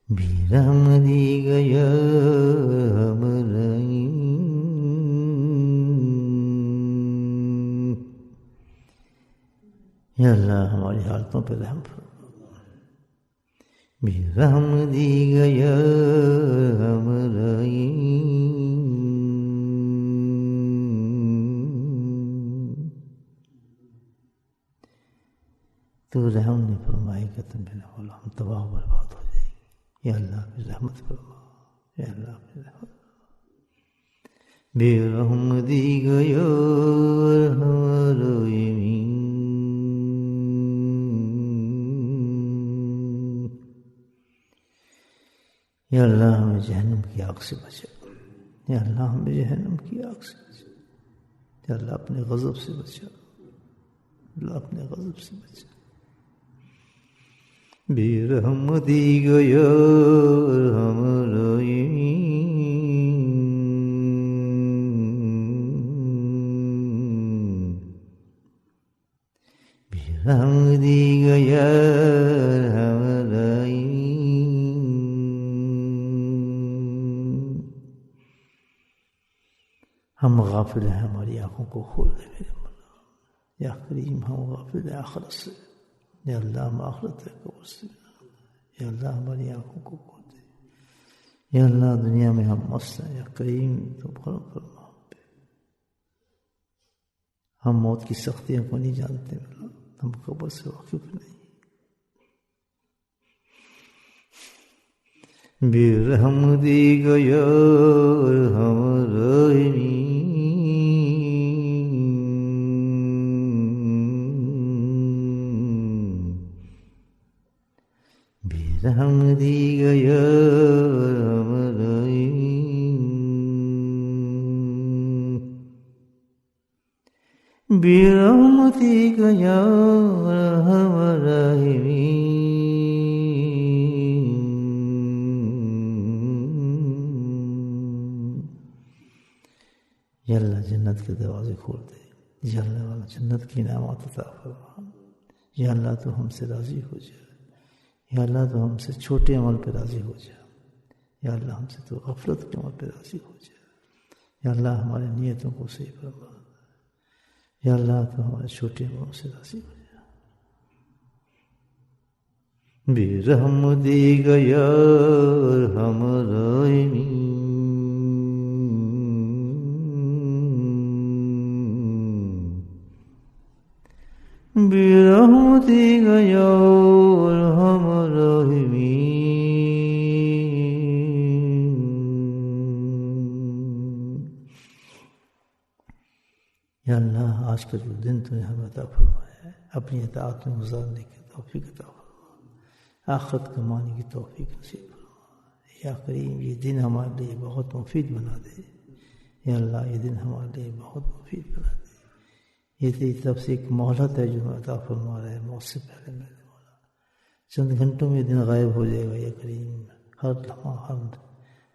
बिरहमदी गया हमरई या अल्लाह हमारी हालतों पर रहम फरमा। बिरहमदी गया हमरई तो रहम नहीं फरमाएगा तो मेरा बोला हम तबाह बर्बाद हो जाएंगे। या अल्लाह की रहमत फरमा, या अल्लाह की रहमत। बेरहमदी गयो हमारो यमीन, या अल्लाह हमें जहन्नम की आग से बचा। या अल्लाह हमें जहन्नम की आग से बचा। या अल्लाह अपने गज़ब से बचा। अल्लाह अपने गज़ब से बचा। बेरहमदी गयो हमारो यमीन, बेरहमदी गया हमारा यमीन। हम गाफिल हैं, हमारी आंखों को खोल दे मेरे मौला। या करीम हम गाफिल हैं आखिरत से। या अल्लाह हम आखिरत है कब्र से। या अल्लाह हमारी आंखों को खोल दे। या अल्लाह दुनिया में हम मस्त हैं, या करीम तो करम फरमा हम पे। हम मौत की सख्तियों को नहीं जानते मौला, हम कब्र से वाकिफ नहीं। बेरहमदी गया हमारा यमीन, बेरहमदी गया हमारा यमीन, बेरहमदी गया हमारा यमीन। या अल्लाह जन्नत के दरवाजे खोल दे। या अल्लाह वाला जन्नत की नेमत अता फरमा। या अल्लाह तो हमसे राज़ी हो जा। या अल्लाह तो हमसे छोटे अमल पे राज़ी हो जा। या अल्लाह हमसे तो गफलत के अमल पे राज़ी हो जा। या अल्लाह हमारे नियतों को सही फरमा। या अल्लाह तो हमारे छोटे अमलों से राज़ी हो जा। बेरहमदी गया हमारा यमीन, बेरहमदी गया हमारा यमीन। या अल्लाह आज का जो दिन तूने हमें अता फरमाया है, अपनी इताअत में गुजारने की तौफीक अता फरमा। आखिरत कमाने की तौफीक नसीब फरमा। या करीम ये दिन हमारे लिए बहुत मुफीद बना दे। या अल्लाह ये दिन हमारे लिए बहुत मुफीद बना दे। ये तेरी तरफ से एक मोहलत है जो हमें अता फरमा रहा है मौत से पहले मेरे मौला। चंद घंटों में दिन गायब हो जाएगा। या करीम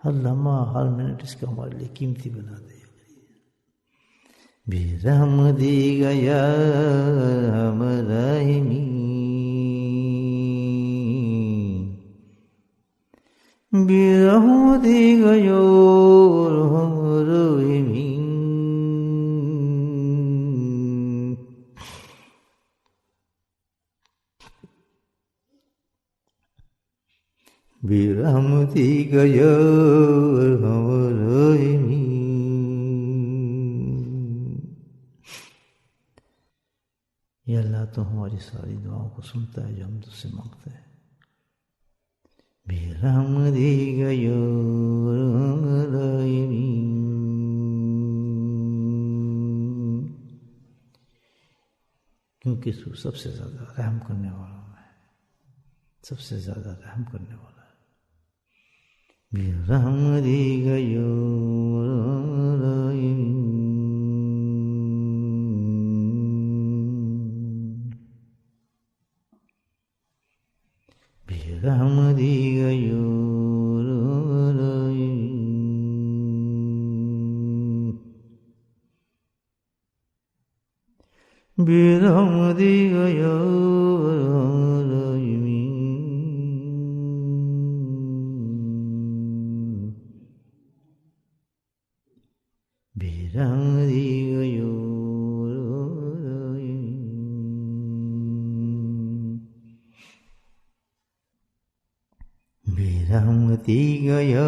हर लम्हा हर मिनट इसका हमारे लिए कीमती बना दे। बेरहमदी गया हमारा यमीन, बेरहमदी गया हमारा यमीन, बेरहमदी गया हमारा यमीन। या अल्लाह तो हमारी सारी दुआओं को सुनता है जो हम तुझसे मांगते हैं। बेरहमदी गया हमारा यमीन, क्योंकि तू सबसे ज्यादा रहम करने वाला है, सबसे ज्यादा रहम करने वाला है। बेरहमदी गया हमारा यमीन, बेरहमदी गया हमारा यमीन, बेरहमदी गया हमारा यमीन। 비랑디 가요 비랑디 가요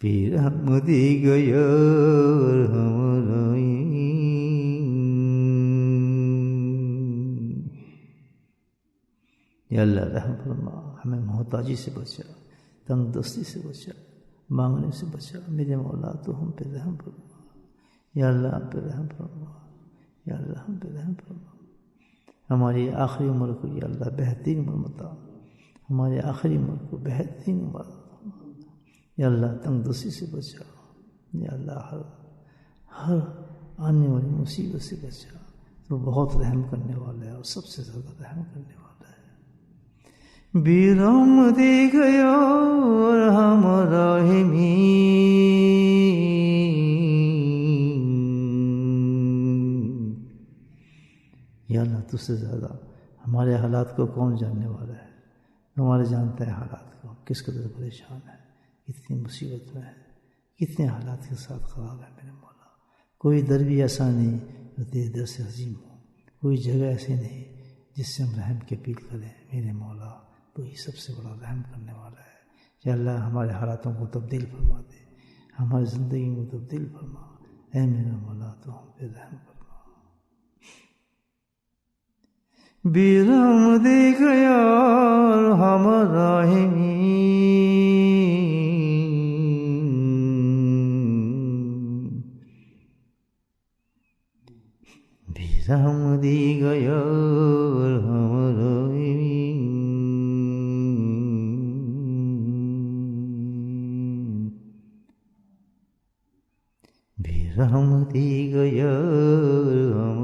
बिरहमती गयर हमराई या अल्लाह रहम फरमा, हमें मोहताजी से बचा, तंगदस्ती से बचा, मांगने से बचा। मेरे मौला तो हम पे रहम फरमा, या अल्लाह हम पे रहम फरमा, या अल्लाह हम पे रहम फरमा। हमारी आखिरी उम्र को या अल्लाह बेहतरीन उम्र बता, हमारी आखिरी उम्र को बेहतरीन उम्र, या अल्लाह तंगदस्ती से बचा, या अल्लाह हर आने वाली मुसीबत से बचा। तो बहुत रहम करने वाला है और सबसे ज़्यादा रहम करने वाला है। बिरम दे गया और हम राहिमी, या अल्लाह तुझसे ज़्यादा हमारे हालात को कौन जानने वाला है। हमारे जानता है हालात को, किस कदर परेशान है, कितनी मुसीबत में है, कितने हालात के साथ ख़राब है मेरे मौला। कोई दर भी ऐसा नहीं जो तेरे दर से अजीम हो, कोई जगह ऐसी नहीं जिससे हम रहम की अपील करें। मेरे मौला तो ही सबसे बड़ा रहम करने वाला है। या अल्लाह हमारे हालातों को तब्दील फरमा दे, हमारी ज़िंदगी को तब्दील फरमा। ऐ मेरा मौला तो हम पे रहम फरमा। बिरम दे गया हम राहिमी, बिरम दे गया हम राहिमी, बिरम दे गया हम